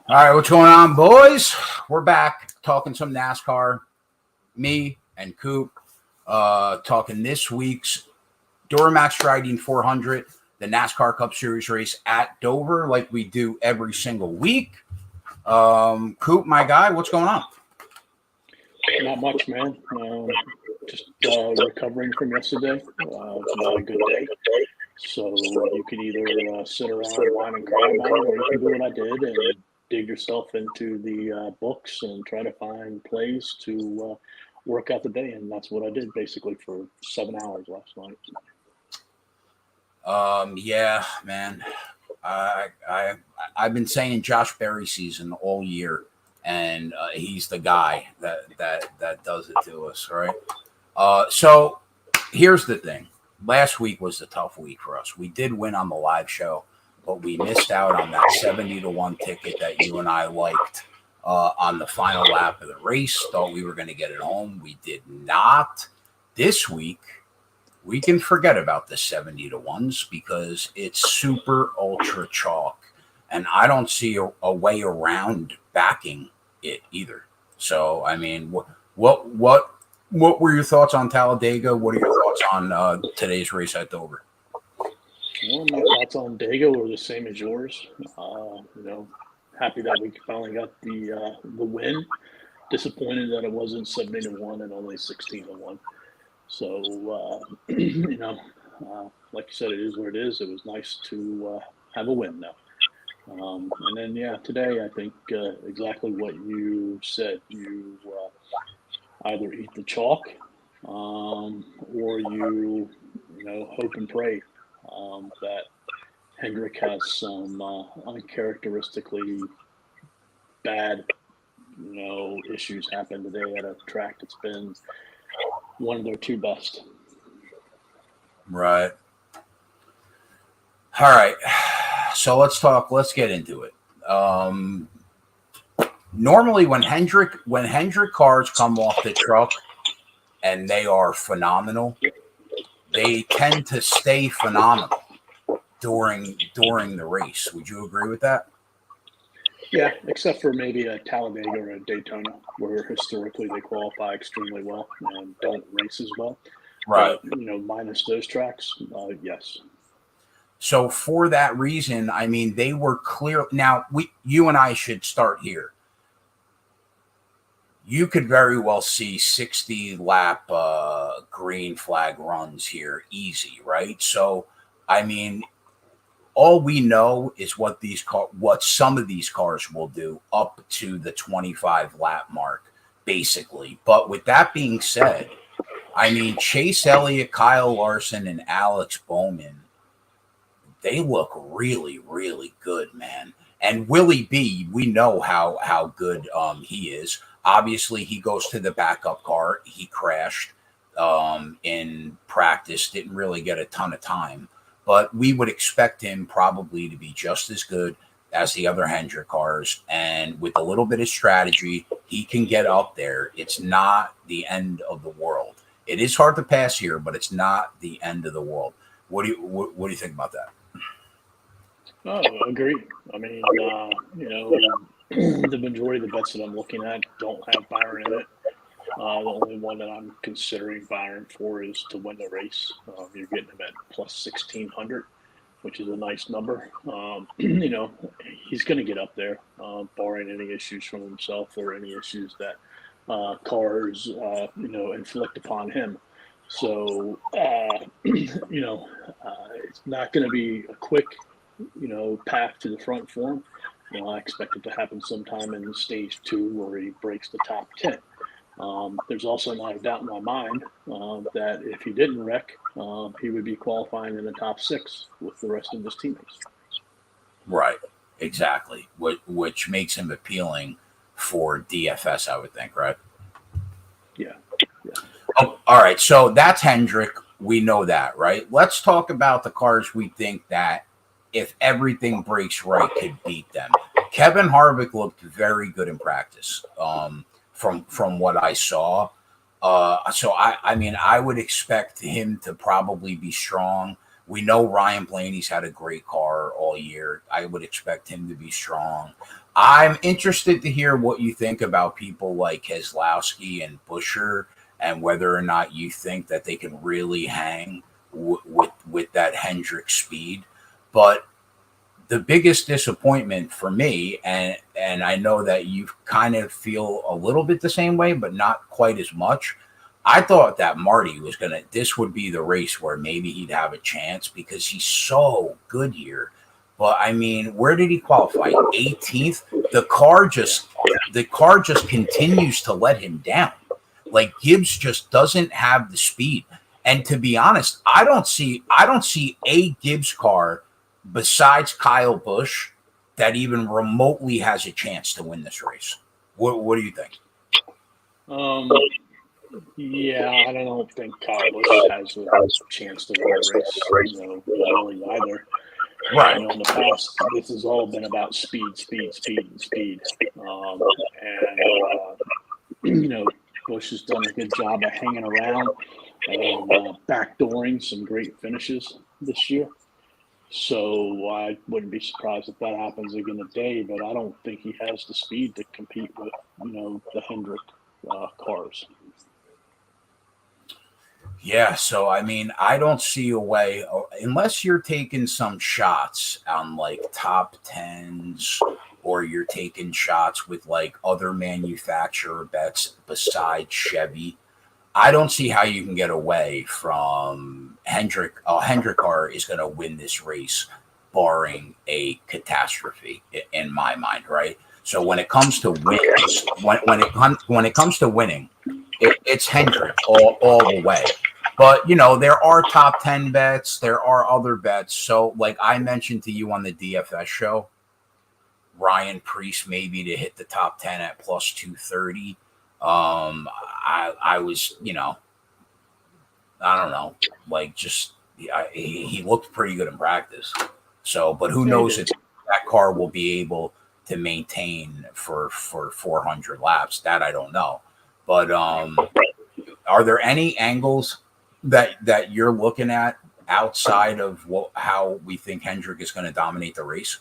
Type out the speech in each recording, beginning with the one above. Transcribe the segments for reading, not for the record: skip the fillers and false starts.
All right, what's going on, boys? We're back talking some NASCAR. Me and Coop talking this week's DuraMax Drydene 400, the NASCAR Cup Series race at Dover, like we do every single week. Coop, my guy, what's going on? Not much, man. Just recovering from yesterday. It's not a good day. So you can either sit around and whine and cry about it, or you can do what I did and dig yourself into the books and try to find plays to work out the day. And that's what I did basically for 7 hours last night. Yeah, man. I've been saying Josh Berry season all year, and he's the guy that does it to us, right? So here's the thing. Last week was a tough week for us. We did win on the live show, but we missed out on that 70-1 ticket that you and I liked on the final lap of the race. Thought we were going to get it home. We did not. This week, we can forget about the 70-1s because it's super ultra chalk, and I don't see a way around backing it either. So, I mean, what were your thoughts on Talladega? What are your thoughts on today's race at Dover? Well, my thoughts on Dago were the same as yours. Happy that we finally got the win. Disappointed that it wasn't 70-1 and only 16-1. So, like you said, it is what it is. It was nice to have a win now. And then, today I think exactly what you said. You either eat the chalk or you hope and pray that Hendrick has some uncharacteristically bad issues happen today at a track that's been one of their two best. Right. All right. So let's get into it. Normally when Hendrick cars come off the truck and they are phenomenal, they tend to stay phenomenal during the race. Would you agree with that? Yeah, except for maybe a Talladega or a Daytona, where historically they qualify extremely well and don't race as well. Right. But, minus those tracks, yes. So for that reason, I mean, they were clear. Now, you and I should start here. You could very well see 60-lap green flag runs here easy, right? So, I mean, all we know is what some of these cars will do up to the 25-lap mark, basically. But with that being said, I mean, Chase Elliott, Kyle Larson, and Alex Bowman, they look really, really good, man. And Willie B, we know how good he is. Obviously, he goes to the backup car. He crashed in practice, didn't really get a ton of time. But we would expect him probably to be just as good as the other Hendrick cars. And with a little bit of strategy, he can get up there. It's not the end of the world. It is hard to pass here, but it's not the end of the world. What do you think about that? Oh, I agree. I mean, the majority of the bets that I'm looking at don't have Byron in it. The only one that I'm considering Byron for is to win the race. You're getting him at plus 1,600, which is a nice number. He's going to get up there, barring any issues from himself or any issues that cars, inflict upon him. So, it's not going to be a quick, path to the front for him. I expect it to happen sometime in stage 2 where he breaks the top 10. There's also not a doubt in my mind that if he didn't wreck, he would be qualifying in the top 6 with the rest of his teammates. Right, exactly. Which makes him appealing for DFS, I would think, right? Yeah. Oh, all right, so that's Hendrick. We know that, right? Let's talk about the cars we think that, if everything breaks right, could beat them. Kevin Harvick looked very good in practice. From what I saw. So I mean, I would expect him to probably be strong. We know Ryan Blaney's had a great car all year. I would expect him to be strong. I'm interested to hear what you think about people like Keselowski and Buescher, and whether or not you think that they can really hang with that Hendrick speed. But the biggest disappointment for me, and I know that you kind of feel a little bit the same way, but not quite as much. I thought that Marty was this would be the race where maybe he'd have a chance because he's so good here. But I mean, where did he qualify? 18th. The car just continues to let him down. Like Gibbs just doesn't have the speed. And to be honest, I don't see a Gibbs car besides Kyle Busch that even remotely has a chance to win this race. What do you think? Yeah, I don't think Kyle Busch has a chance to win a race. Really either. Right. In the past, this has all been about speed. Busch has done a good job of hanging around and backdooring some great finishes this year. So I wouldn't be surprised if that happens again today, but I don't think he has the speed to compete with, the Hendrick cars. Yeah, so I mean, I don't see a way unless you're taking some shots on like top tens, or you're taking shots with like other manufacturer bets besides Chevy. I don't see how you can get away from Hendrick. Hendrick car is going to win this race, barring a catastrophe in my mind, right? So when it comes to wins, when it comes to winning, it's Hendrick all the way. But there are top 10 bets, there are other bets. So like I mentioned to you on the DFS show, Ryan Preece maybe to hit the top 10 at plus 230. I was, I don't know, like just he looked pretty good in practice. So, but who knows if that car will be able to maintain for 400 laps? That I don't know. But are there any angles that you're looking at outside of how we think Hendrick is going to dominate the race?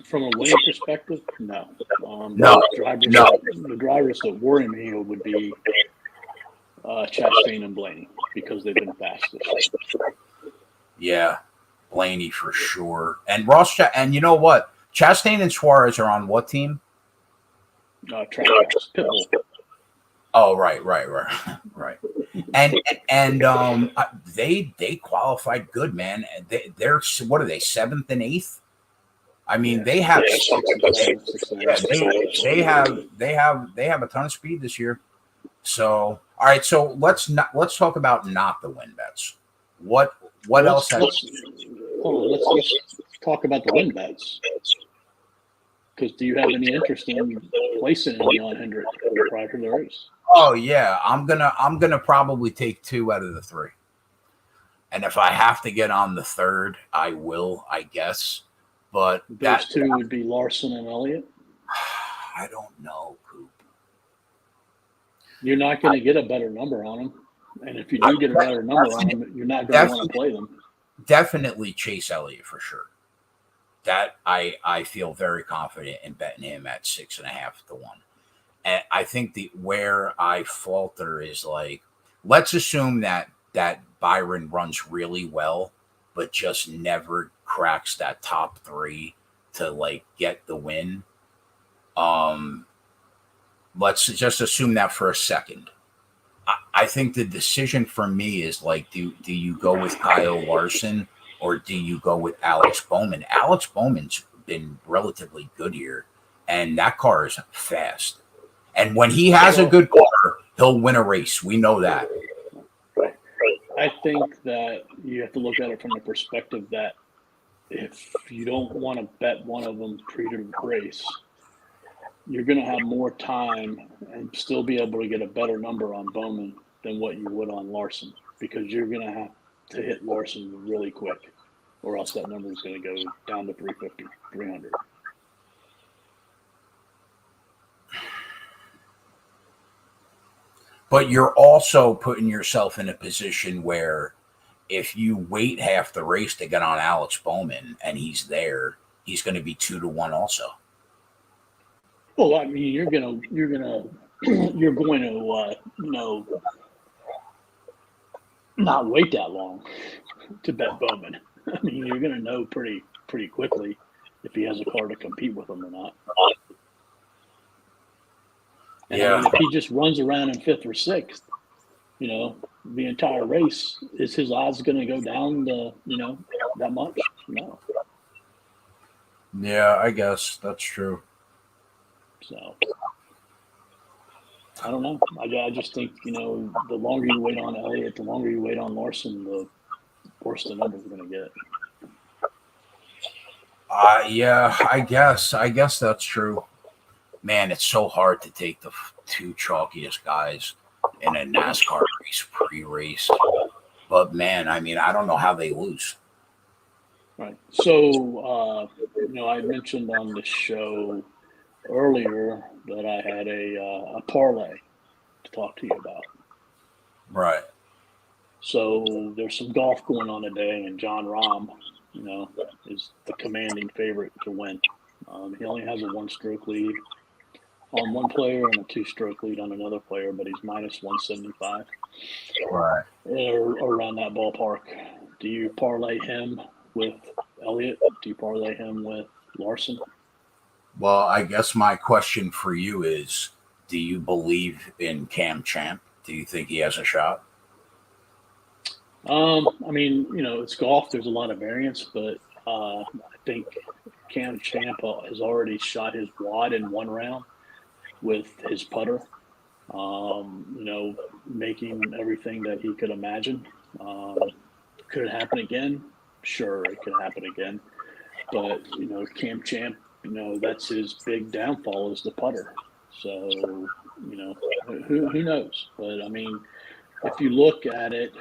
From a winning perspective, no. No. The drivers that worry me would be Chastain and Blaney because they've been fast this year. Yeah, Blaney for sure. And and you know what? Chastain and Suarez are on what team? Pitbull. Oh, right. And they qualified good, man. They're what are they, 7th and 8th? I mean, they have they have a ton of speed this year. So, all right. So let's talk about not the win bets. What else? Let's talk about the win bets. Because do you have any interest in placing any on Hendrick prior to the race? Oh yeah, I'm gonna probably take 2 out of the 3, and if I have to get on the third, I will, I guess. But those 2 would be Larson and Elliott. I don't know, Coop. You're not going to get a better number on them, and if you do get a better number on them, you're not going to want to play them. Definitely Chase Elliott for sure. That I feel very confident in betting him at 6.5 to 1. And I think where I falter is like, let's assume that Byron runs really well, but just never cracks that top 3 to like get the win. Let's just assume that for a second. I think the decision for me is like, do you go with Kyle Larson or do you go with Alex Bowman? Alex Bowman's been relatively good here, and that car is fast. And when he has a good car, he'll win a race. We know that. I think that you have to look at it from the perspective that if you don't want to bet one of them pre to the race, you're going to have more time and still be able to get a better number on Bowman than what you would on Larson, because you're going to have to hit Larson really quick, or else that number is going to go down to 350, 300. But you're also putting yourself in a position where if you wait half the race to get on Alex Bowman and he's there, he's going to be 2 to 1 also. Well, I mean, you're going to, not wait that long to bet Bowman. I mean, you're going to know pretty quickly if he has a car to compete with him or not. And I mean, if he just runs around in fifth or sixth, the entire race, is his odds going to go down that much? No. Yeah, I guess that's true. So I don't know. I just think, the longer you wait on Elliott, the longer you wait on Larson, the worse the numbers are going to get. Yeah, I guess that's true. Man, it's so hard to take the two chalkiest guys in a NASCAR race pre-race. But man, I mean, I don't know how they lose. Right. So, I mentioned on the show earlier that I had a parlay to talk to you about. Right. So there's some golf going on today, and John Rahm, is the commanding favorite to win. He only has a one-stroke lead on one player and a two-stroke lead on another player, but he's minus 175. Right. Or around that ballpark. Do you parlay him with Elliott? Do you parlay him with Larson? Well, I guess my question for you is, do you believe in Cam Champ? Do you think he has a shot? I mean, it's golf. There's a lot of variance, but I think Cam Champ has already shot his wad in one round with his putter, making everything that he could imagine. Could it happen again? Sure, it could happen again. But, Cam Champ, that's his big downfall is the putter. So, who knows? But, I mean, if you look at it,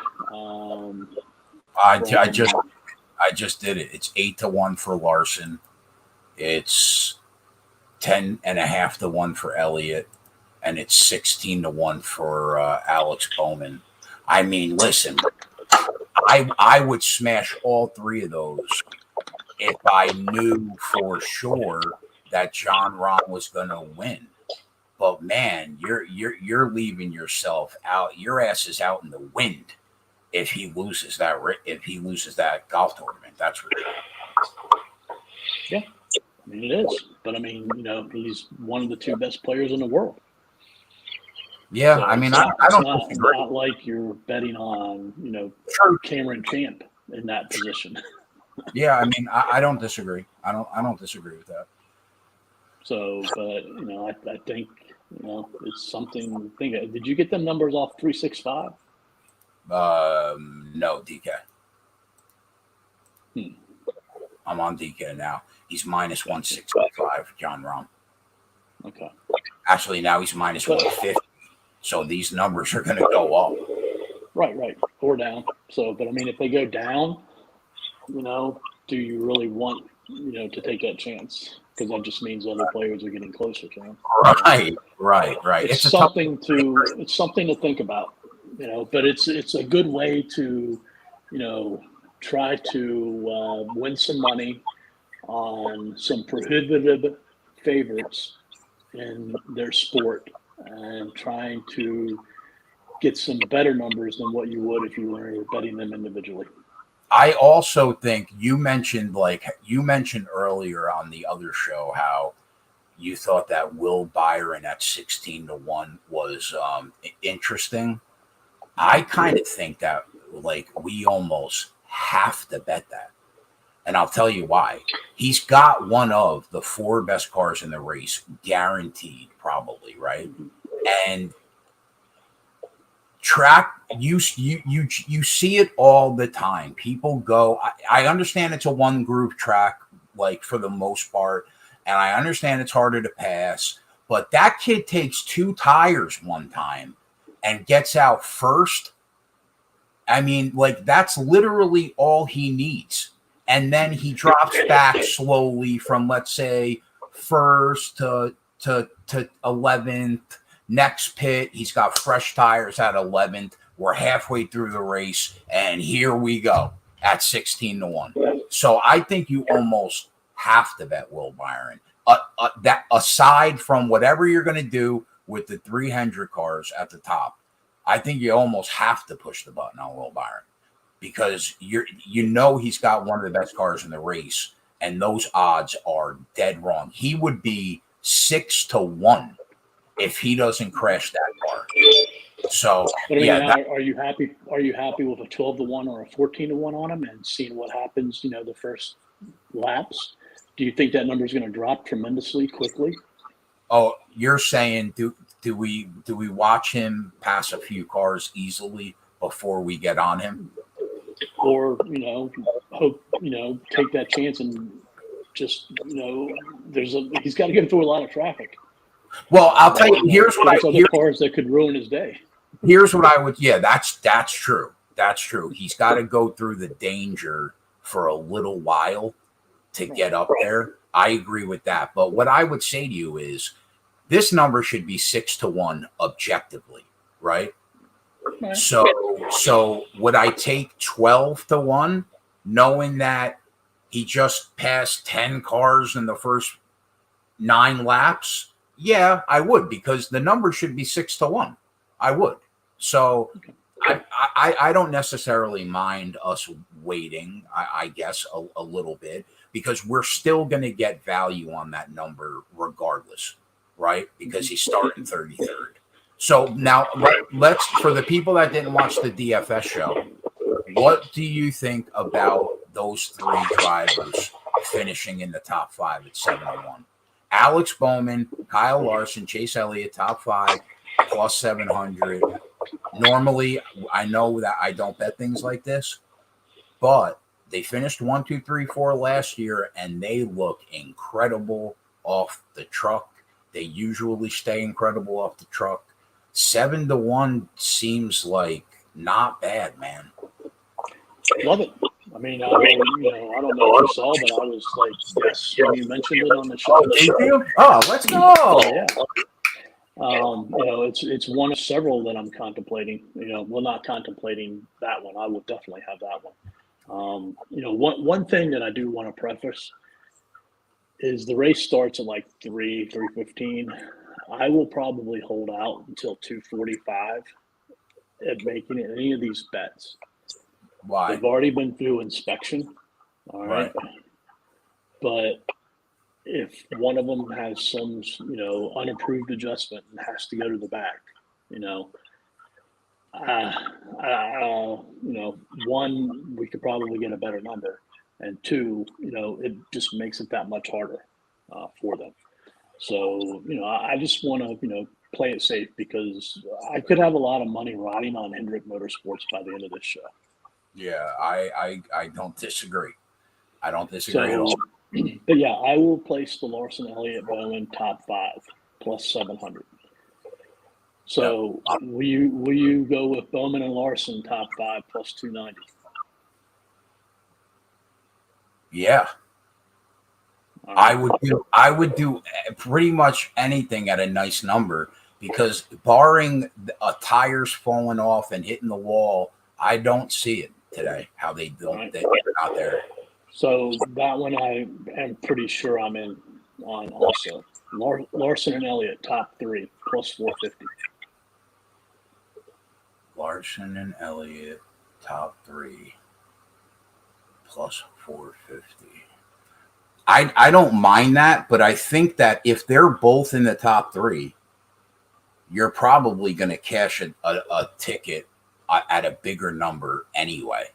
I just did it. It's 8-1 for Larson. It's 10.5 to 1 for Elliott, and it's 16-1 for Alex Bowman. I mean, listen, I would smash all three of those if I knew for sure that John Rahm was going to win. But man, you're leaving yourself out. Your ass is out in the wind if he loses that golf tournament. That's for sure. Yeah, I mean it is. But I mean, he's one of the two best players in the world. Yeah, so I mean, I don't. Not like you're betting on Cameron Champ in that position. Yeah, I mean, I don't disagree. I don't disagree with that. So, but I think it's something to think of. Did you get them numbers off 365? No, DK. I'm on DK now. He's minus 165, John Rahm. Okay. Actually, now he's minus 150. So these numbers are going to go up. Right, or down. So, but I mean, if they go down, do you really want to take that chance? Because that just means other players are getting closer to him. Right. It's something to think about, But it's a good way to, try to win some money on some prohibitive favorites in their sport, and trying to get some better numbers than what you would if you were betting them individually. I also think you mentioned earlier on the other show how you thought that Will Byron at 16-1 was interesting. I kind of think that we almost have to bet that. And I'll tell you why. He's got one of the four best cars in the race, guaranteed, probably, right? And track, you see it all the time. People go, I understand it's a one groove track, for the most part, and I understand it's harder to pass, but that kid takes two tires one time and gets out first. I mean, that's literally all he needs. And then he drops back slowly from, let's say, first to 11th. Next pit, he's got fresh tires at 11th. We're halfway through the race, and here we go at 16-1. So I think you almost have to bet Will Byron. that aside from whatever you're going to do with the 300 cars at the top, I think you almost have to push the button on Will Byron because he's got one of the best cars in the race, and those odds are dead wrong. He would be 6-1 if he doesn't crash that car. So, but I mean, are you happy? Are you happy with a 12-1 or a 14-1 on him, and seeing what happens? The first laps. Do you think that number is going to drop tremendously quickly? Oh, you're saying do we watch him pass a few cars easily before we get on him, or hope take that chance and just he's got to get through a lot of traffic. Well, I'll tell you. Here's what cars that could ruin his day. Here's what I would. Yeah, that's true. That's true. He's got to go through the danger for a little while to get up there. I agree with that. But what I would say to you is this number should be 6-1 objectively, right? Right. So would I take 12-1 knowing that he just passed 10 cars in the first 9 laps? Yeah, I would, because the number should be 6-1. I would. So I don't necessarily mind us waiting, I guess, a little bit, because we're still going to get value on that number regardless, right? Because he's starting 33rd. So now let's, for the people that didn't watch the DFS show, what do you think about those 3 drivers finishing in the top 5 at 7-1? Alex Bowman, Kyle Larson, Chase Elliott, top 5 plus 700. Normally, I know that I don't bet things like this, but they finished 1, 2, 3, 4 last year, and they look incredible off the truck. They usually stay incredible off the truck. 7-1 seems like not bad, man. Love it. I mean, I don't know if you saw, but I was like, yes, when you mentioned it on the show. Oh, did you? Oh, let's go. Yeah. It's one of several that I'm contemplating. Not contemplating that one. I will definitely have that one. One thing that I do want to preface is the race starts at like 3:15. I will probably hold out until 2:45 at making any of these bets. Why? They've already been through inspection. All right. But if one of them has some, unapproved adjustment and has to go to the back, one, we could probably get a better number, and 2, it just makes it that much harder for them. So, I just want to, play it safe, because I could have a lot of money riding on Hendrick Motorsports by the end of this show. Yeah, I don't disagree. I don't disagree at all. But yeah, I will place the Larson Elliott Bowman top 5 plus 700. So will you go with Bowman and Larson top 5 plus 290? Yeah. I would do pretty much anything at a nice number, because barring tires falling off and hitting the wall, I don't see it today. How they don't they out there. So that one I am pretty sure I'm in on also. Larson and Elliott top 3 plus 450. Larson and Elliott top 3 plus 450. I don't mind that, but I think that if they're both in the top 3, you're probably going to cash a ticket at a bigger number anyway,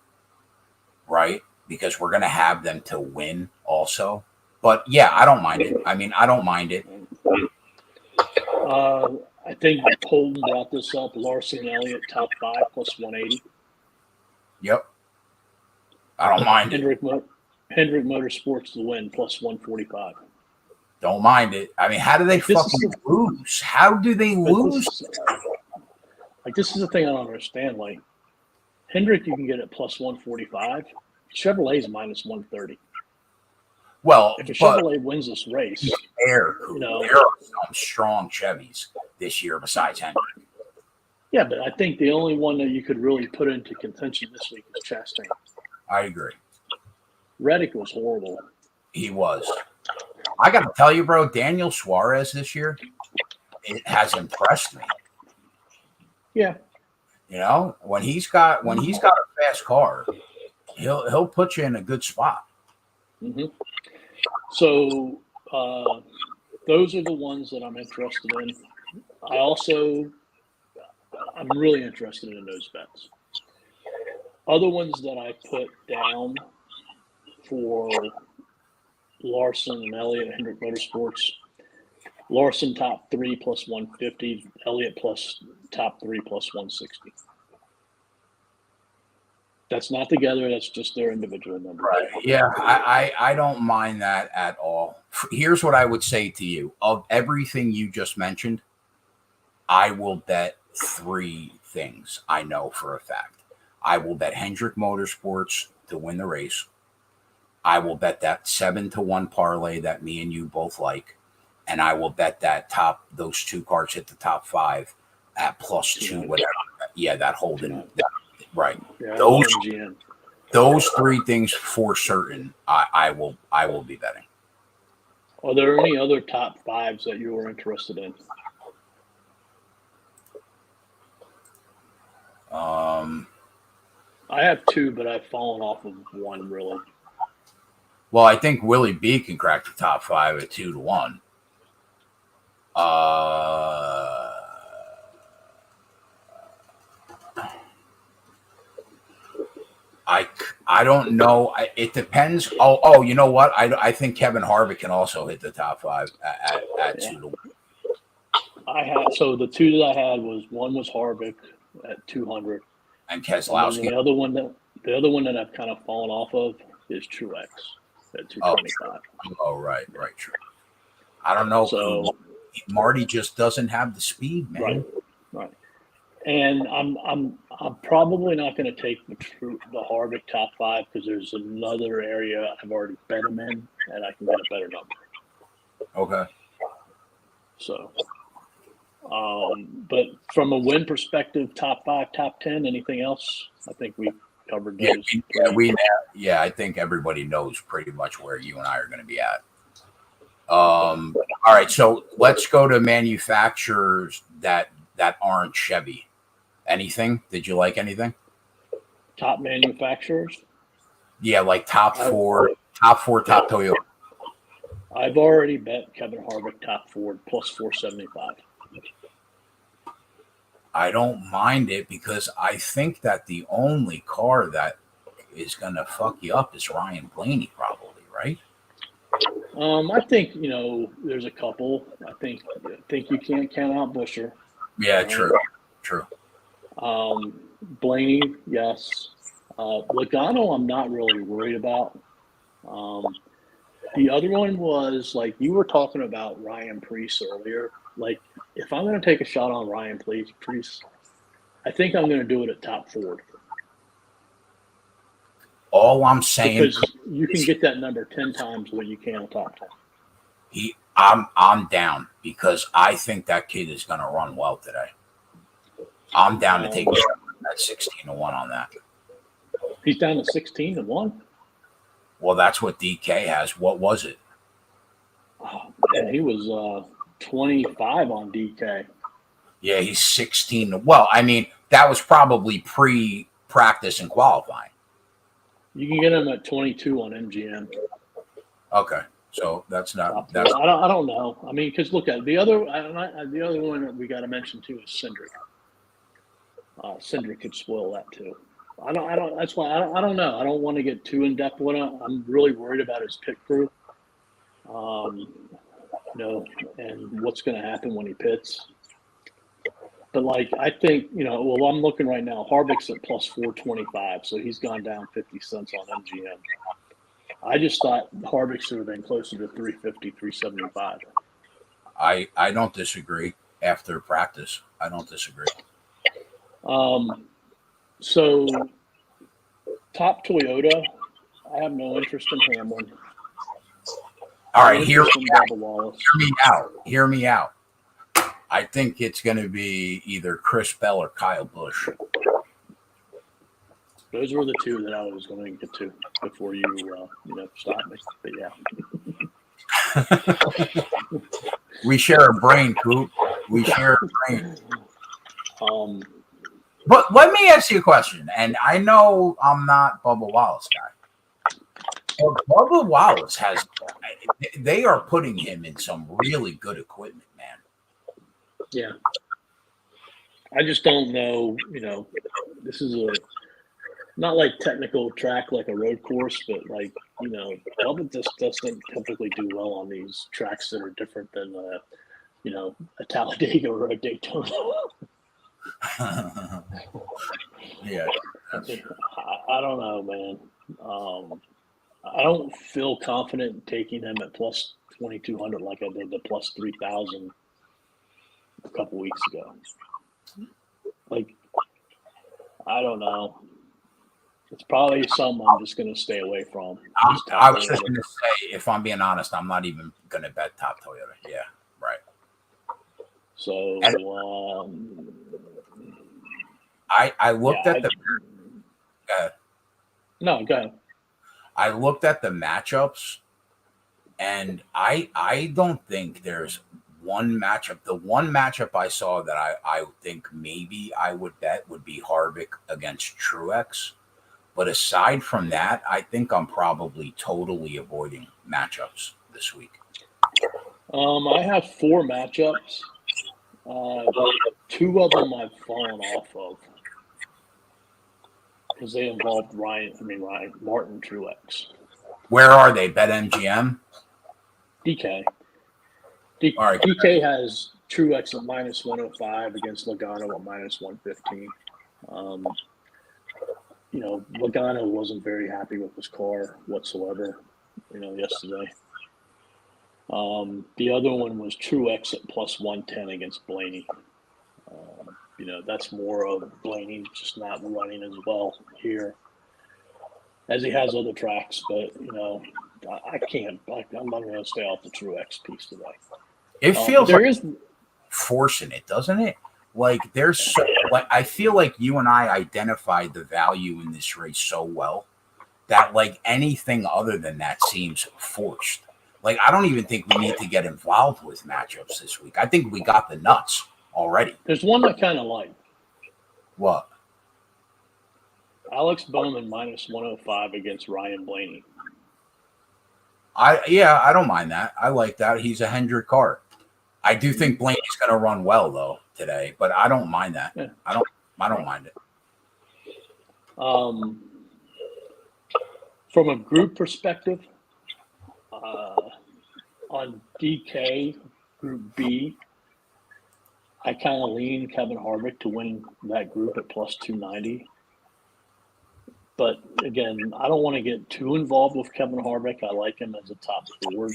right? Because we're going to have them to win also. But yeah, I don't mind it. I mean, I don't mind it. I think Colton brought this up. Larson and Elliott top 5 plus 180. Yep. I don't mind Hendrick Motorsports to win plus 145. Don't mind it. I mean, how do they fucking lose? How do they lose? This is the thing I don't understand. Like, Hendrick, you can get it plus 145. Chevrolet's minus 130. Well, if a Chevrolet wins this race, there are some strong Chevys this year besides Hendrick. Yeah, but I think the only one that you could really put into contention this week is Chastain. I agree. Reddick was horrible. He was. I got to tell you, bro, Daniel Suarez this year, it has impressed me. Yeah. You know, when he's got a fast car, he'll put you in a good spot. Mm-hmm. So those are the ones that I'm interested in. I'm really interested in those bets. Other ones that I put down for Larson and Elliott at Hendrick Motorsports. Larson top 3 plus 150, Elliott plus top 3 plus 160. That's not together. That's just their individual numbers. Right. Yeah, I don't mind that at all. Here's what I would say to you. Of everything you just mentioned, I will bet 3 things I know for a fact. I will bet Hendrick Motorsports to win the race. I will bet that 7-1 parlay that me and you both like. And I will bet that those 2 cars hit the top 5 at plus 2, whatever. Yeah, that Holden. Right. Yeah, those 3 things for certain I will be betting. Are there any other top 5s that you were interested in? I have 2, but I've fallen off of 1 really. Well, I think Willie B can crack the top 5 at 2-1. I don't know. It depends. Oh, you know what? I think Kevin Harvick can also hit the top 5 at 2-1. So the 2 that I had one was Harvick at 200, and Keselowski. And the other one that I've kind of fallen off of is Truex at 225. Oh, right, true. I don't know. So Marty just doesn't have the speed, man. Right. And I'm probably not going to take the Harvick top 5 because there's another area I've already bet him in, and I can get a better number. Okay. So, but from a win perspective, top 5, top 10, anything else? I think we covered those. Yeah, I think everybody knows pretty much where you and I are going to be at. All right, so let's go to manufacturers that aren't Chevy. Anything? Did you like anything? Top manufacturers? Yeah, like top 4 Toyota. I've already bet Kevin Harvick top 4 plus 475. I don't mind it because I think that the only car that is going to fuck you up is Ryan Blaney, probably, right? I think there's a couple. I think you can't count out Buescher. Yeah, true. Blaney, yes. Logano, I'm not really worried about. The other one was like you were talking about Ryan Preece earlier. Like if I'm going to take a shot on Ryan Preece, I think I'm going to do it at top 4. All I'm saying, because you can get that number 10 times what you can on top 10. I'm down because I think that kid is going to run well today. I'm down to take a shot at 16-1 on that. He's down to 16-1. Well, that's what DK has. What was it? Oh, man, he was 25 on DK. Yeah, he's 16. Well, I mean, that was probably pre-practice and qualifying. You can get him at 22 on MGM. Okay, so that's not. I don't know. I mean, because look at the other one that we got to mention too is Cindric. Cindric could spoil that too. That's why I don't know. I don't want to get too in depth with him. I'm really worried about his pit crew. And what's going to happen when he pits. But I think, I'm looking right now. Harvick's at plus 425, so he's gone down 50 cents on MGM. I just thought Harvick should have been closer to 350, 375. I don't disagree. After practice, I don't disagree. So top Toyota, I have no interest in Hamlin. All right, hear me out. I think it's going to be either Chris Bell or Kyle Busch. Those were the 2 that I was going to get to before you stopped me. But yeah. We share a brain, Coop. We share a brain. But let me ask you a question, and I know I'm not Bubba Wallace guy. But Bubba Wallace they are putting him in some really good equipment, man. Yeah. I just don't know, this is not like technical track like a road course, but like, Bubba just doesn't typically do well on these tracks that are different than, a Talladega or a Daytona. Yeah. I don't know, man. I don't feel confident taking him at plus 2,200 like I did the plus 3,000 a couple weeks ago. Like, I don't know. It's probably something I'm just going to stay away from. I was just going to say, if I'm being honest, I'm not even going to bet top Toyota. Yeah, right. So, I looked at the. Go ahead. No, go ahead. I looked at the matchups, and I don't think there's one matchup. The one matchup I saw that I think maybe I would bet would be Harvick against Truex. But aside from that, I think I'm probably totally avoiding matchups this week. I have 4 matchups. 2 of them I've fallen off of because they involved Martin Truex. Where are they? BetMGM? DK. All right. DK has Truex at minus 105 against Logano at minus 115. Logano wasn't very happy with his car whatsoever, yesterday. The other one was Truex at plus 110 against Blaney. That's more of Blaney just not running as well here as he has other tracks. But, I can't. I'm not going to stay off the Truex piece today. It feels like forcing it, doesn't it? Like I feel like you and I identified the value in this race so well that like anything other than that seems forced. Like I don't even think we need to get involved with matchups this week. I think we got the nuts already. There's one I kind of like. What? Alex Bowman minus 105 against Ryan Blaney. I don't mind that. I like that. He's a Hendrick car. I do think Blaney's going to run well though today, but I don't mind that. Yeah. I don't mind it. From a group perspective, on DK Group B, I kind of lean Kevin Harvick to win that group at plus 290. But again, I don't want to get too involved with Kevin Harvick. I like him as a top forward,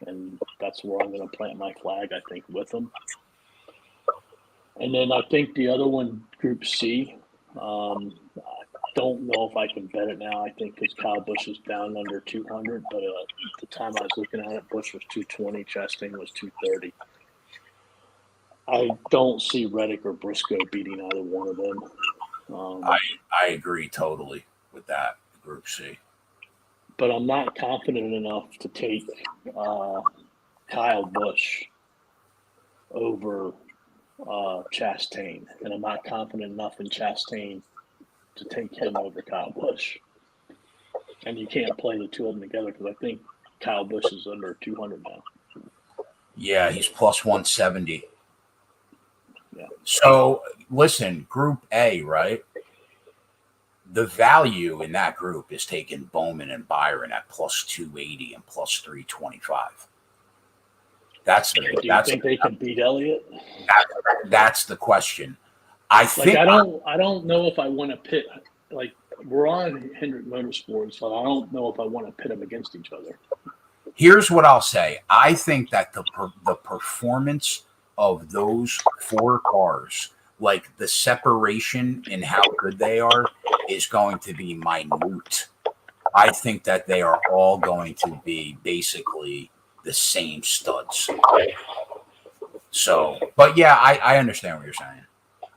and that's where I'm going to plant my flag, I think, with him. And then I think the other one, Group C, I don't know if I can bet it now. I think because Kyle Busch is down under 200, but at the time I was looking at it, Busch was 220, Chastain was 230. I don't see Reddick or Briscoe beating either one of them. I agree totally with that, Group C. But I'm not confident enough to take Kyle Busch over Chastain. And I'm not confident enough in Chastain to take him over Kyle Busch. And you can't play the two of them together because I think Kyle Busch is under 200 now. Yeah, he's plus 170. Yeah. So, listen, Group A, right? The value in that group is taking Bowman and Byron at plus 280 and plus 325. Do you think they can beat Elliott? That's the question. I don't know if I want to pit, like, we're on Hendrick Motorsports, so I don't know if I want to pit them against each other. Here's what I'll say. I think that the performance of those 4 cars, like the separation in how good they are, is going to be minute. I think that they are all going to be basically the same studs. So, but yeah, I understand what you're saying.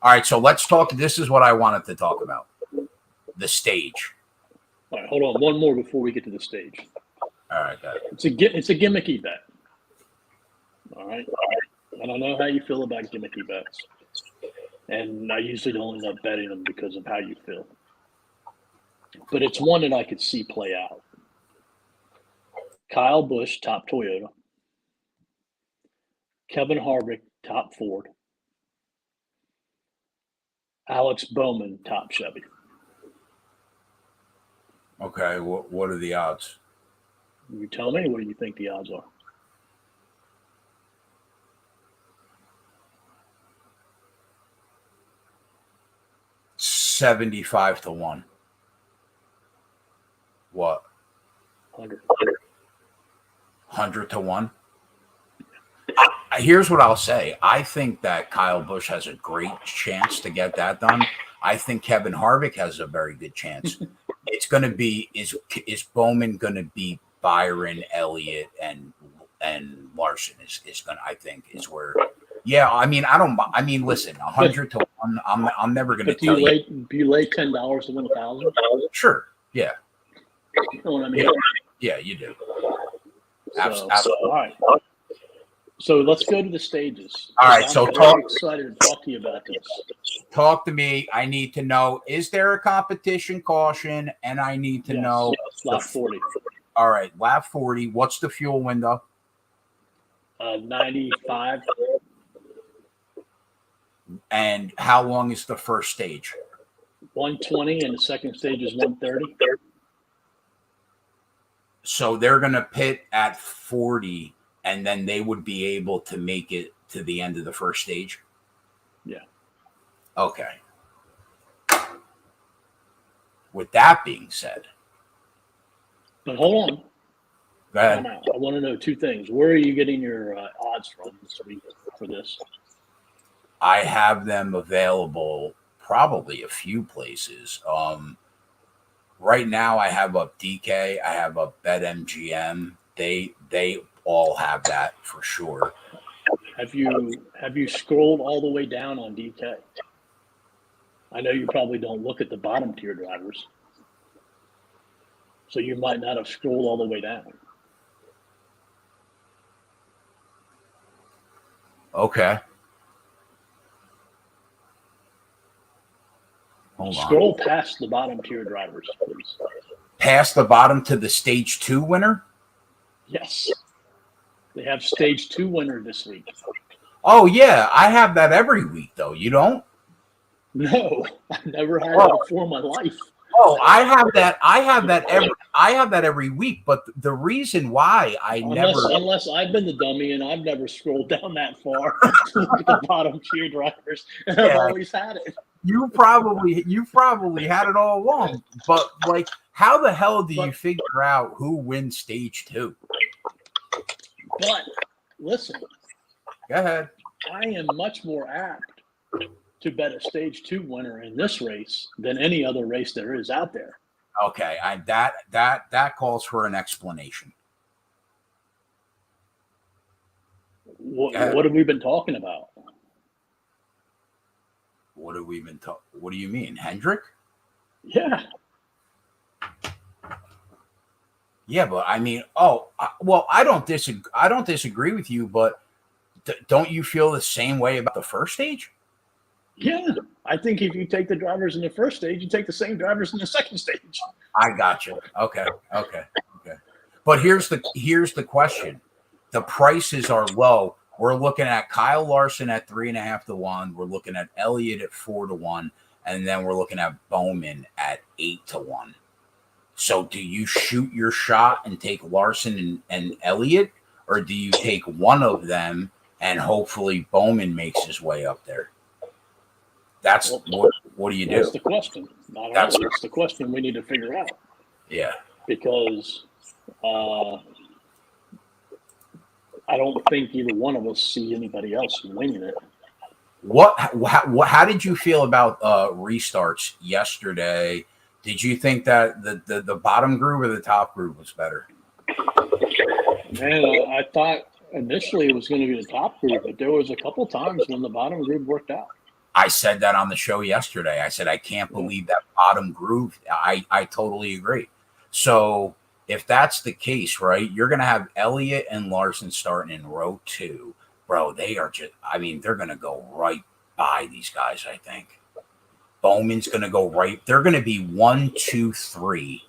All right, so let's talk. This is what I wanted to talk about. The stage. All right, hold on. One more before we get to the stage. All right, good. It's a gimmicky bet. All right. And I know how you feel about gimmicky bets. And I usually don't end up betting them because of how you feel. But it's one that I could see play out. Kyle Busch, top Toyota. Kevin Harvick, top Ford. Alex Bowman, top Chevy. Okay, what are the odds? You tell me, what do you think the odds are? 75 to 1. What? 100. 100 to 1? Here's what I'll say. I think that Kyle Busch has a great chance to get that done. I think Kevin Harvick has a very good chance. It's going to be is Bowman going to be Byron, Elliott, and Larson is going to, I think, is where. Yeah, I mean, listen, 100 to 1. I'm never going to tell you. Do you lay $10 to win 1,000? Sure. Yeah. You know what I mean? Yeah, you do. Absolutely. All right. So let's go to the stages. All right. I'm very excited to talk to you about this. Talk to me. I need to know, is there a competition caution? And I need to know. Lap 40. All right. Lap 40. What's the fuel window? 95. And how long is the first stage? 120, and the second stage is 130. So they're going to pit at 40, and then they would be able to make it to the end of the first stage? Yeah. Okay. With that being said. But hold on. Go ahead. I want to know two things. Where are you getting your odds from this week for this? I have them available probably a few places. Right now I have up DK, I have up BetMGM. They all have that for sure. Have you scrolled all the way down on DK? I know you probably don't look at the bottom tier drivers, so you might not have scrolled all the way down. Okay. Hold on. Scroll past the bottom tier drivers, please. Past the bottom to the stage 2 winner? Yes. They have stage 2 winner this week. Oh yeah, I have that every week though. You don't? No, I've never had it before in my life. Oh, I have that every week, but the reason why unless I've been the dummy and I've never scrolled down that far to look at the bottom tier drivers, and I've always had it. You probably had it all along, but like, how the hell do you figure out who wins stage 2? But listen, go ahead. I am much more apt to bet a stage 2 winner in this race than any other race there is out there. Okay, that calls for an explanation. What have we been talking about? What have we been talking? What do you mean, Hendrick? Yeah. Yeah, but I mean, I don't disagree with you, but don't you feel the same way about the first stage? Yeah, I think if you take the drivers in the first stage, you take the same drivers in the second stage. I got you. Okay. But here's the question: the prices are low. We're looking at Kyle Larson at 3.5 to 1. We're looking at Elliott at 4 to 1, and then we're looking at Bowman at 8 to 1. So, do you shoot your shot and take Larson and Elliott, or do you take one of them and hopefully Bowman makes his way up there? That's what do you do? That's the question. That's the question we need to figure out. Yeah. Because I don't think either one of us see anybody else winning it. How did you feel about restarts yesterday? Did you think that the bottom groove or the top groove was better? Man, I thought initially it was going to be the top groove, but there was a couple times when the bottom groove worked out. I said that on the show yesterday. I said, I can't believe that bottom groove. I totally agree. So if that's the case, right, you're going to have Elliott and Larson starting in row 2. Bro, they are just, I mean, they're going to go right by these guys, I think. Bowman's going to go right. They're going to be 1, 2, 3,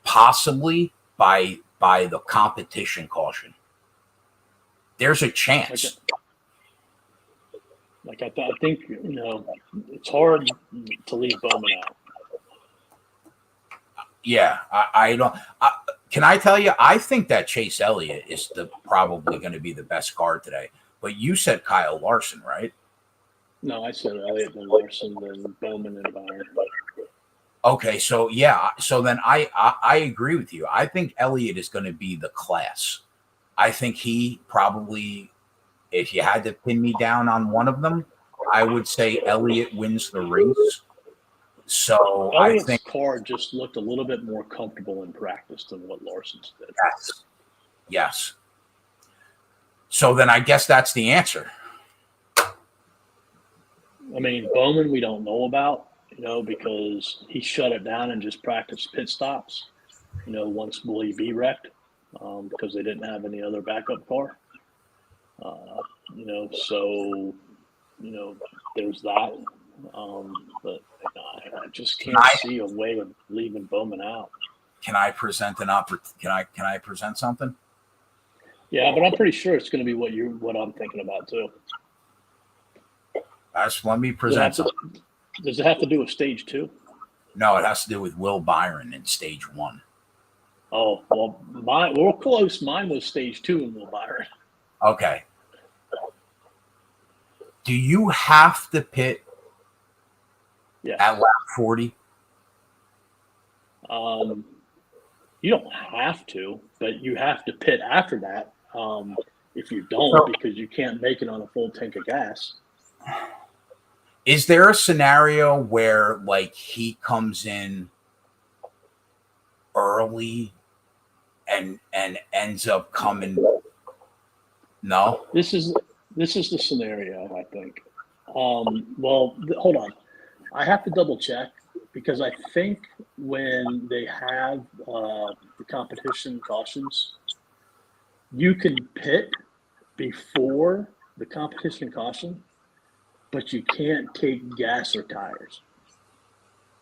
possibly by the competition caution. There's a chance. I think, it's hard to leave Bowman out. Yeah, I don't. Can I tell you? I think that Chase Elliott is probably going to be the best card today. But you said Kyle Larson, right? No, I said Elliott, then Larson, then Bowman, and Byron. Okay, so yeah, so then I agree with you. I think Elliott is going to be the class. I think he probably, if you had to pin me down on one of them, I would say Elliott wins the race. So Elliott's I think card just looked a little bit more comfortable in practice than what Larson's did. Yes. So then I guess that's the answer. I mean, Bowman we don't know about, because he shut it down and just practiced pit stops, once Willie B wrecked, because they didn't have any other backup car. So, there's that. But I just can't see a way of leaving Bowman out. Can I present an Can I present something? Yeah, but I'm pretty sure it's going to be what I'm thinking about too. Let me present something. Does it have to do with stage 2? No, it has to do with Will Byron in stage 1. Oh, well, we're close. Mine was stage 2 in Will Byron. Okay. Do you have to pit at lap 40? You don't have to, but you have to pit after that. If you don't, because you can't make it on a full tank of gas. Is there a scenario where he comes in early and ends up coming? No. This is the scenario, I think. Well, hold on. I have to double check because I think when they have the competition cautions, you can pit before the competition caution, but you can't take gas or tires.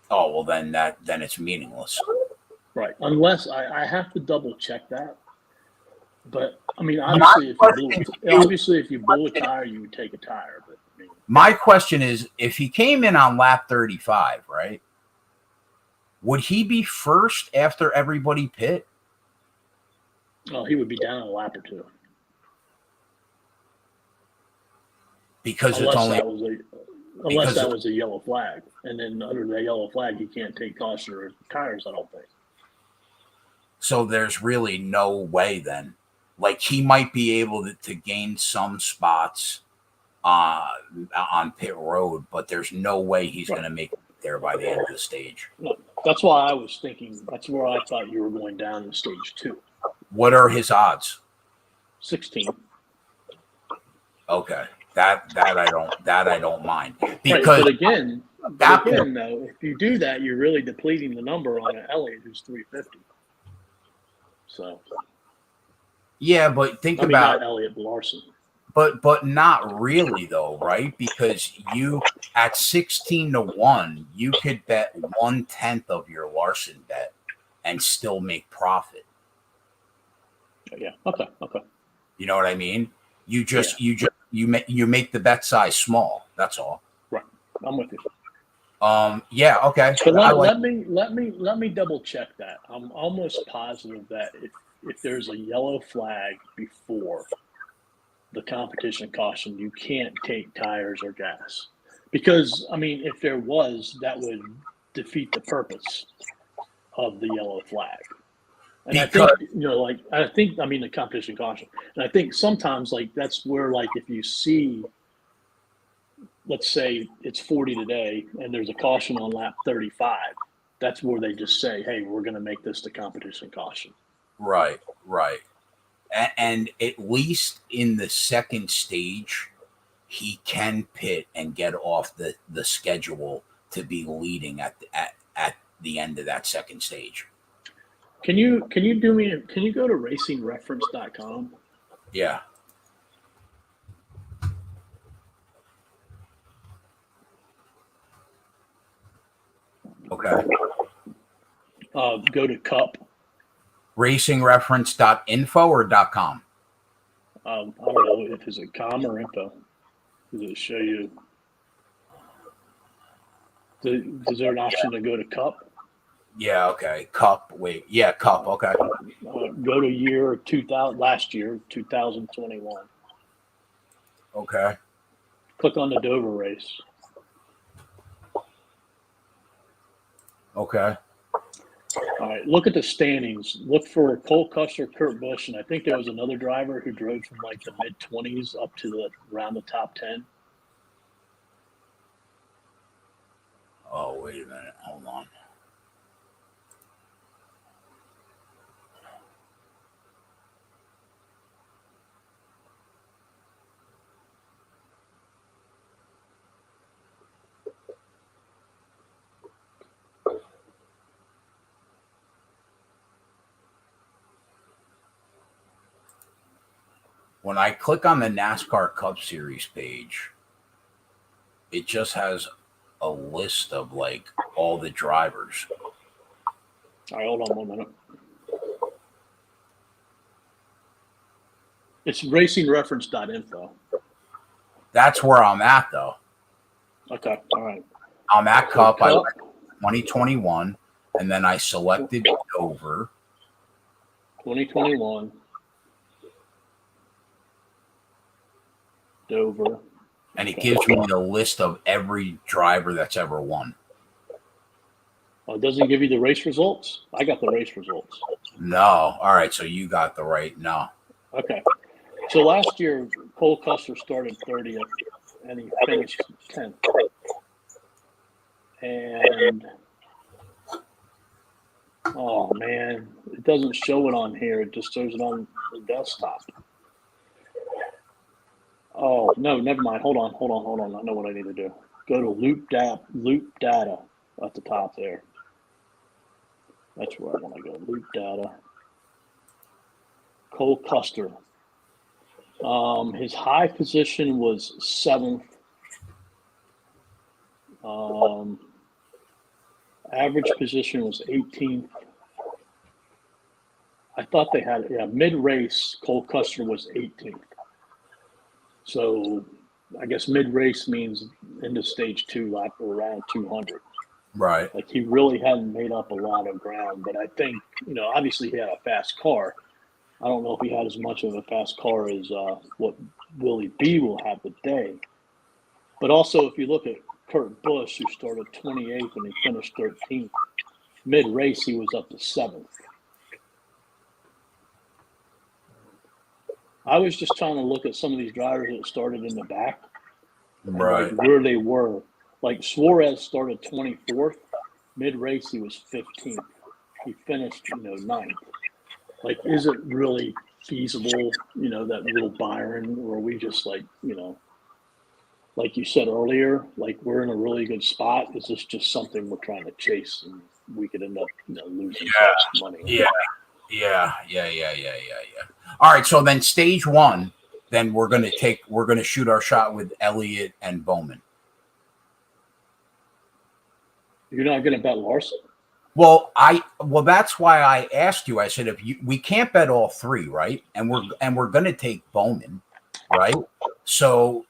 Oh, well, then it's meaningless. Right. Unless I have to double check that. But I mean, obviously, if you blew a tire, you would take a tire. But my question is, if he came in on lap 35, right? Would he be first after everybody pit? Oh, he would be down a lap or 2. Because unless it's only that was a yellow flag, and then under the yellow flag, you can't take caution or tires. I don't think. So there's really no way then. He might be able to gain some spots on pit road, but there's no way he's going to make it there by the end of the stage. No, that's why I was thinking. That's where I thought you were going down in stage 2. What are his odds? 16. Okay, that I don't mind because right, but again, though, if you do that, you're really depleting the number on an Elliott who's 350. So. Yeah, but think about not Elliott Larson. But not really though, right? Because you at 16-1, you could bet 1/10 of your Larson bet and still make profit. Yeah. Okay. You know what I mean? You make the bet size small. That's all. Right. I'm with you. Yeah. Okay. But let me double check that. I'm almost positive that if there's a yellow flag before the competition caution, you can't take tires or gas. Because, I mean, if there was, that would defeat the purpose of the yellow flag. And I think, the competition caution. And I think sometimes, that's where, if you see, let's say it's 40 today and there's a caution on lap 35, that's where they just say, hey, we're going to make this the competition caution. Right. And at least in the second stage, he can pit and get off the schedule to be leading at the end of that second stage. Can you do me? Can you go to racingreference.com? Yeah. Okay. Go to Cup. Racingreference.info or .com? I don't know if is it com or info. Does it show you? Is there an option to go to Cup? Yeah. Okay. Cup. Wait. Yeah. Cup. Okay. Go to year 2000. Last year, 2021. Okay. Click on the Dover race. Okay. All right. Look at the standings. Look for Cole Custer, Kurt Busch, and I think there was another driver who drove from like the mid-20s up to around the top 10. Oh, wait a minute. Hold on. When I click on the NASCAR Cup Series page, it just has a list of like all the drivers. All right, hold on 1 minute. It's racingreference.info. That's where I'm at, though. Okay, all right. I'm at Cup. Cup. I went 2021, and then I selected Dover. 2021. Dover. And it gives me the list of every driver that's ever won. Oh, it doesn't give you the race results? I got the race results. No. All right. So you got the right. No. Okay. So last year, Cole Custer started 30th, and he finished 10th. And, oh, man, it doesn't show it on here. It just shows it on the desktop. Oh, no, never mind. Hold on. I know what I need to do. Go to Loop Data at the top there. That's where I want to go. Loop Data. Cole Custer. His high position was 7th. Average position was 18th. I thought they had, mid-race, Cole Custer was 18th. So I guess mid-race means into stage 2 lap around 200. Right. Like he really hadn't made up a lot of ground, but I think, obviously he had a fast car. I don't know if he had as much of a fast car as what Willie B will have today. But also, if you look at Kurt Busch, who started 28th and he finished 13th, mid-race he was up to 7th. I was just trying to look at some of these drivers that started in the back, Right. like where they were. Like Suarez started 24th, mid-race he was 15th. He finished, 9th. Like, is it really feasible, that little Byron, or are we just like, like you said earlier, like we're in a really good spot? Is this just something we're trying to chase and we could end up, losing money? Yeah. All right. So then stage 1, then we're going to shoot our shot with Elliott and Bowman. You're not going to bet Larson? Well, that's why I asked you. I said, we can't bet all 3, right? And we're going to take Bowman, right? So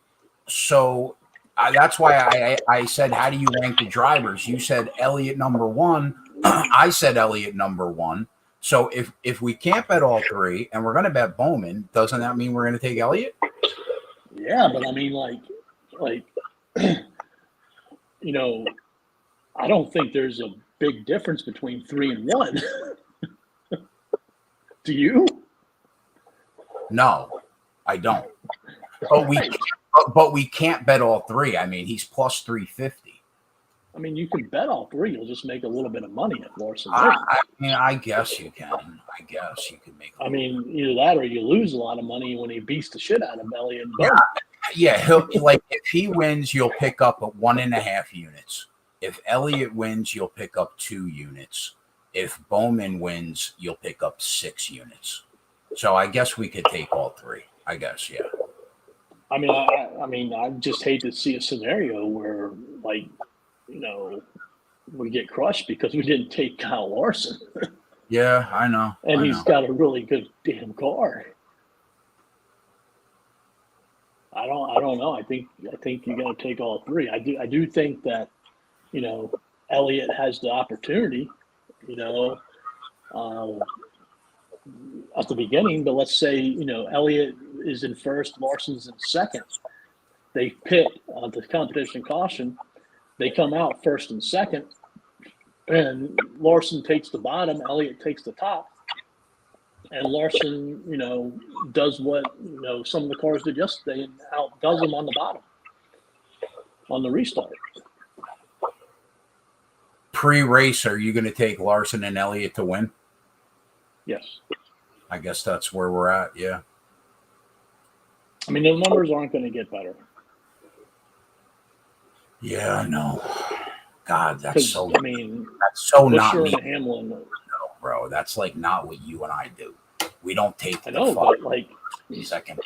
that's why I said, how do you rank the drivers? You said Elliott number 1. I said Elliott number 1. So if we can't bet all 3 and we're going to bet Bowman, doesn't that mean we're going to take Elliott? Yeah, but I mean, like, I don't think there's a big difference between 3 and 1. Do you? No, I don't. But we can't bet all 3. I mean, he's plus 350. I mean, you can bet all 3. You'll just make a little bit of money at Larson. I guess you can. I guess you can make. I mean, either that or you lose a lot of money when he beats the shit out of Elliott and Bowman. Yeah, he'll like if he wins, you'll pick up 1.5 units. If Elliott wins, you'll pick up 2 units. If Bowman wins, you'll pick up 6 units. So I guess we could take all 3. I guess, yeah. I mean, I just hate to see a scenario where, like, we get crushed because we didn't take Kyle Larson. Yeah, I know. And he's got a really good damn car. I don't know. I think you got to take all 3. I do think that, Elliott has the opportunity, at the beginning. But let's say, Elliott is in first, Larson's in second. They pit the competition caution. They come out first and second, and Larson takes the bottom, Elliott takes the top. And Larson, does what, some of the cars did yesterday and outdoes them on the bottom, on the restart. Pre-race, are you going to take Larson and Elliott to win? Yes. I guess that's where we're at, yeah. I mean, the numbers aren't going to get better. Yeah, I know. God, that's so. I mean, that's so Buescher not me, and Hamlin. no, bro. That's like not what you and I do. We don't take I know, the but like second.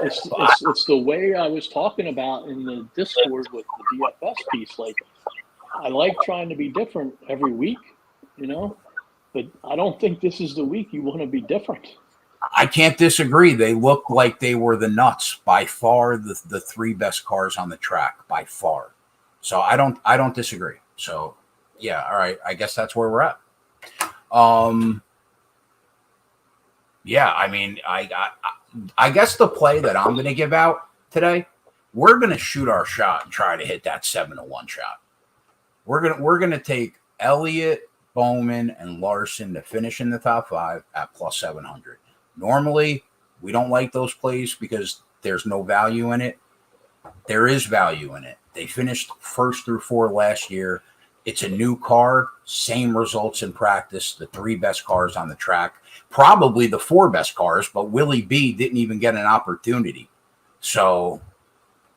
It's the way I was talking about in the Discord with the DFS piece. Like, I like trying to be different every week, but I don't think this is the week you want to be different. I can't disagree. They look like they were the nuts by far, the 3 best cars on the track by far. So I don't disagree. So yeah, all right. I guess that's where we're at. Yeah, I mean, I guess the play that I'm going to give out today, we're going to shoot our shot and try to hit that 7-1 shot. We're gonna take Elliott, Bowman, and Larson to finish in the top 5 at plus 700. Normally, we don't like those plays because there's no value in it. There is value in it. They finished 1st through 4 last year. It's a new car, same results in practice, the 3 best cars on the track, probably the 4 best cars, but Willie B didn't even get an opportunity. So,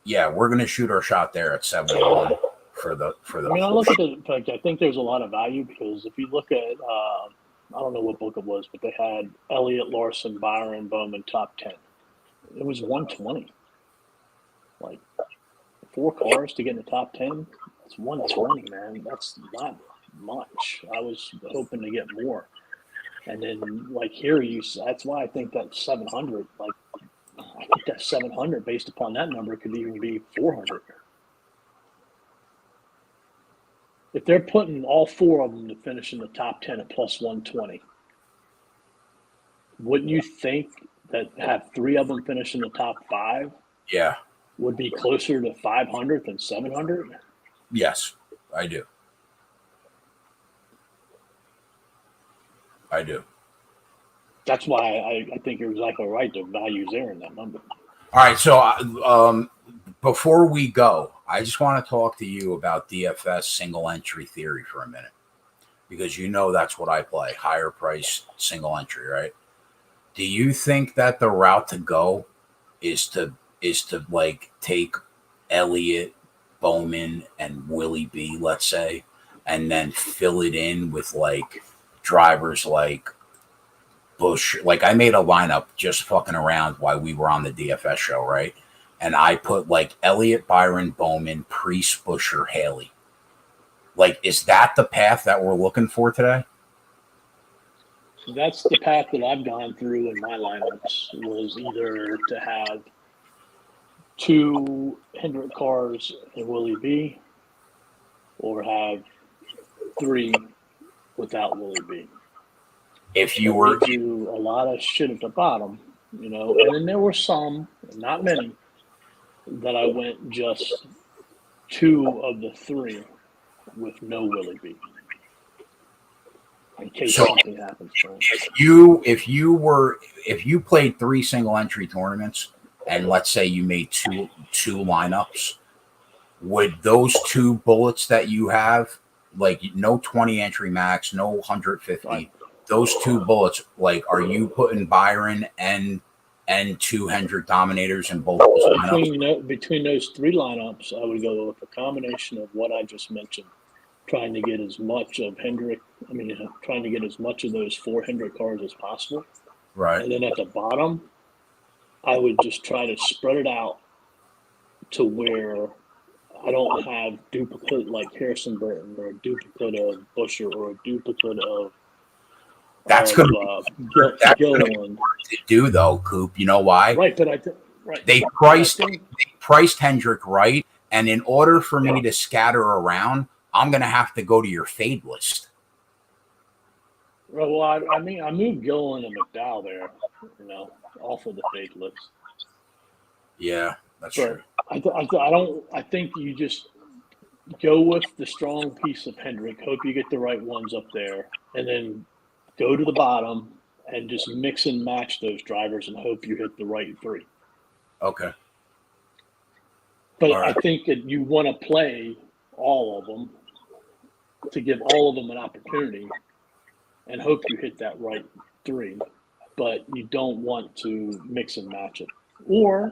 yeah, we're going to shoot our shot there at 7-1 for the. I mean, I look at the fact. I think there's a lot of value because if you look at, I don't know what book it was, but they had Elliott, Larson, Byron, Bowman top 10. It was 120. Like 4 cars to get in the top 10. That's 120, man. That's not much. I was hoping to get more. And then, like here, that's why I think that 700. Like, I think that 700, based upon that number, could even be 400. If they're putting all 4 of them to finish in the top 10 at plus 120, wouldn't you think that have 3 of them finish in the top 5? Yeah. Would be closer to 500 than 700? Yes, I do. That's why I think you're exactly right. The value's there in that number. All right, so before we go, I just want to talk to you about DFS single entry theory for a minute, because that's what I play, higher price single entry, right? Do you think that the route to go is to like take Elliott, Bowman, and Willie B, let's say, and then fill it in with like drivers like Bush? Like, I made a lineup just fucking around while we were on the DFS show, right? And I put like Elliott, Byron, Bowman, Priest, Buescher, Haley. Like, is that the path that we're looking for today? That's the path that I've gone through in my lineups, was either to have 2 Hendrick cars and Willie B, or have 3 without Willie B. If you were to do a lot of shit at the bottom, and then there were some, not many, that I went just 2 of the 3 with no Willie B, in case something happens to him. If you played 3 single entry tournaments, and let's say you made two lineups, would those 2 bullets that you have, like no 20 entry max, no 150, right, those 2 bullets, like, are you putting Byron and 2 Hendrick Dominators in both those lineups? Between those 3 lineups, I would go with a combination of what I just mentioned, trying to get as much of trying to get as much of those 4 Hendrick cars as possible. Right. And then at the bottom, I would just try to spread it out to where I don't have duplicate like Harrison Burton or a duplicate of Busher or a duplicate of That's going to Gilliland. Do though, Coop. You know why? Right, but they priced Hendrick right, and in order for me to scatter around, I'm going to have to go to your fade list. Well, I moved Gilliland and McDowell there, off of the fade list. Yeah, that's true. I think you just go with the strong piece of Hendrick. Hope you get the right ones up there, and then go to the bottom and just mix and match those drivers and hope you hit the right 3. Okay. But I think that you want to play all of them to give all of them an opportunity and hope you hit that right 3. But you don't want to mix and match it. Or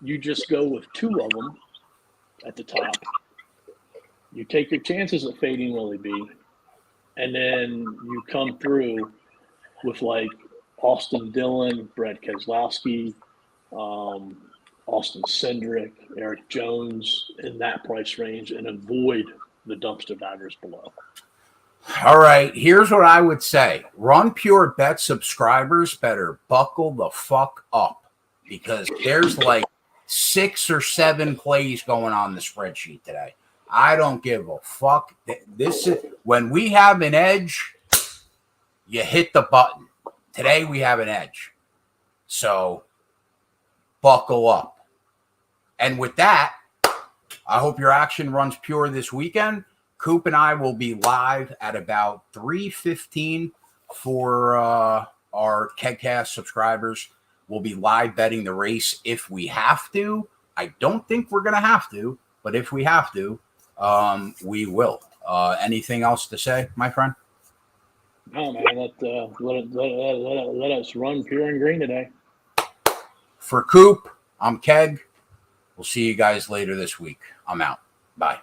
you just go with 2 of them at the top. You take your chances at fading Willie B, and then you come through with like Austin Dillon, Brett Keselowski, Austin Cindric, Eric Jones in that price range, and avoid the dumpster divers below. All right, here's what I would say. Run Pure Bet subscribers better buckle the fuck up, because there's like 6 or 7 plays going on the spreadsheet today. I don't give a fuck. This is when we have an edge, you hit the button. Today we have an edge. So buckle up. And with that, I hope your action runs pure this weekend. Coop and I will be live at about 3:15 for our KegCast subscribers. We'll be live betting the race if we have to. I don't think we're going to have to, but if we have to, we will. Anything else to say, my friend? No, man. Let us run pure and green today. For Coop, I'm Keg. We'll see you guys later this week. I'm out. Bye.